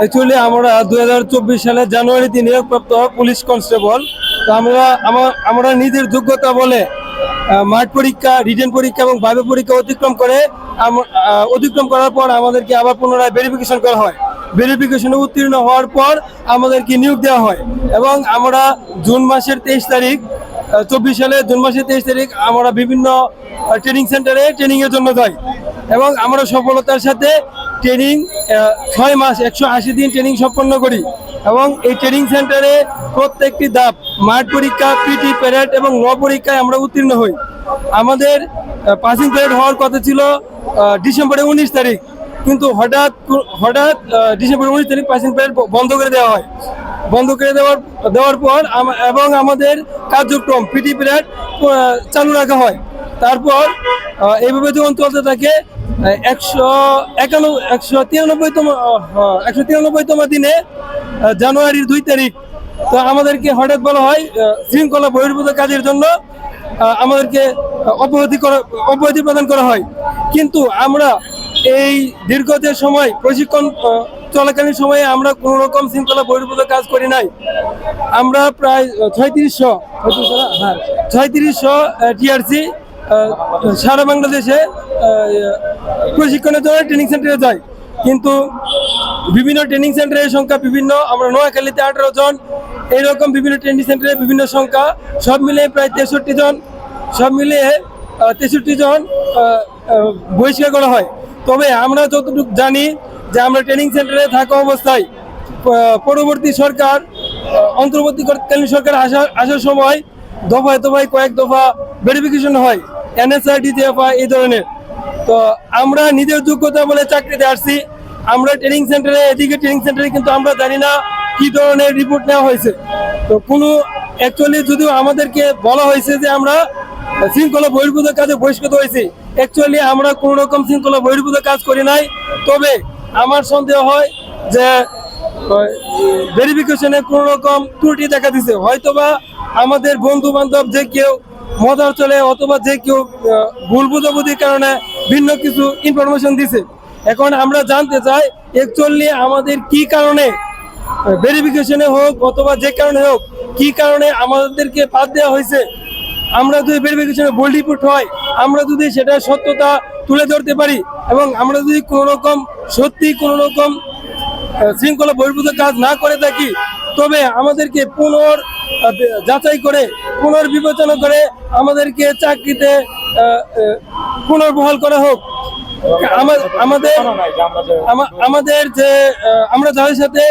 Actually আমরা 2024 সালে জানুয়ারিতে নিয়োগপ্রাপ্ত পুলিশ কনস্টেবল। তো আমরা নিজের যোগ্যতা বলে মাঠ পরীক্ষা, রিটেন পরীক্ষা এবং ভাইভা পরীক্ষা অতিক্রম করার পর আমাদেরকে আবার পুনরায় ভেরিফিকেশন করা হয়। ভেরিফিকেশনে উত্তীর্ণ হওয়ার পর আমাদেরকে নিয়োগ দেওয়া হয় এবং আমরা জুন মাসের 23 তারিখ 24 সালে জুন মাসের 23 তারিখ আমরা বিভিন্ন ট্রেনিং সেন্টারে ট্রেনিংয়ের জন্য যাই এবং আমরা সফলতার সাথে ট্রেনিং 6 মাস 180 দিন ট্রেনিং সম্পন্ন করি এবং এই ট্রেনিং সেন্টারে প্রত্যেকটি ধাপ মাঠ পরীক্ষা, পিটি প্যারেড এবং ন পরীক্ষায় আমরা উত্তীর্ণ হই। আমাদের পাসিং প্যারেড হওয়ার কথা ছিল ডিসেম্বরের 19 তারিখ, কিন্তু হঠাৎ ডিসেম্বর 19 তারিখ পাসিং প্যারেড বন্ধ করে দেওয়া হয়। বন্ধ করে দেওয়ার পর এবং আমাদের কার্যক্রম পিটি প্যারেড চালু রাখা হয়। তারপর এইভাবে যখন চলতে থাকে 193তম দিনে জানুয়ারির 2 তারিখ তো আমাদেরকে হঠাৎ বলা হয় শৃঙ্খলা বহির্ভূত কাজের জন্য আমাদেরকে অব্যাহতি প্রদান করা হয়। কিন্তু আমরা এই দীর্ঘ যে সময় প্রশিক্ষণ চলাকালীন সময়ে আমরা কোনো রকম শৃঙ্খলা বহির্ভূত কাজ করি নাই। আমরা প্রায় 3600 টিআরসি সারা বাংলাদেশে প্রশিক্ষণের জন্য ট্রেনিং সেন্টারে যাই, কিন্তু বিভিন্ন ট্রেনিং সেন্টারের সংখ্যা বিভিন্ন। আমরা নোয়াখালীতে 18 জন, এইরকম বিভিন্ন ট্রেনিং সেন্টারে বিভিন্ন সংখ্যা, সব মিলিয়ে প্রায় 63 জন, বহিষ্কার করা হয়। তবে আমরা যতটুকু জানি যে আমরা ট্রেনিং সেন্টারে থাকা অবস্থায় পরবর্তী সরকার, অন্তর্বর্তীকালীন সরকার আসার সময় দফায় দফায় কয়েক দফা ভেরিফিকেশন হয়, এনএসআই, ডিজিএফআই এই ধরনের। তো আমরা নিজের যোগ্যতা বলে চাকরিতে আসছি। আমরা ট্রেনিং সেন্টারে কিন্তু আমরা জানি না কি ধরনের রিপোর্ট নেওয়া হয়েছে। তো অ্যাকচুয়ালি যদিও আমাদেরকে বলা হয়েছে যে আমরা শৃঙ্খলা বহির্ভূত কাজে বহিষ্কৃত হয়েছি, অ্যাকচুয়ালি আমরা কোনো রকম শৃঙ্খলা বহির্ভূত কাজ করি নাই। তবে আমার সন্দেহ হয় যে ভেরিফিকেশনে কোনো রকম ত্রুটি দেখা দিছে, হয়তোবা আমাদের বন্ধু বান্ধব যে কেউ মজার চলে অথবা যে কেউ ভুল বুঝাবুঝির কারণে ভিন্ন কিছু ইনফরমেশন দিছে। এখন আমরা জানতে চাই অ্যাকচুয়ালি আমাদের কি কারণে ভেরিফিকেশনে হোক অথবা যে কারণে হোক, কি কারণে আমাদেরকে বাদ দেওয়া হয়েছে। আমরা যদি ভেরিফিকেশনে ভুল রিপোর্ট হয়, আমরা যদি সেটা সত্যতা তুলে ধরতে পারি এবং আমরা যদি কোনো রকম শৃঙ্খলা বহির্ভূত কাজ না করে থাকি, তবে আমাদেরকে যাচাই করে পুনর্বিবেচনা করে আমাদেরকে চাকরিতে পুনর্বহাল করা হোক। আমাদের যে আমরা যাদের সাথে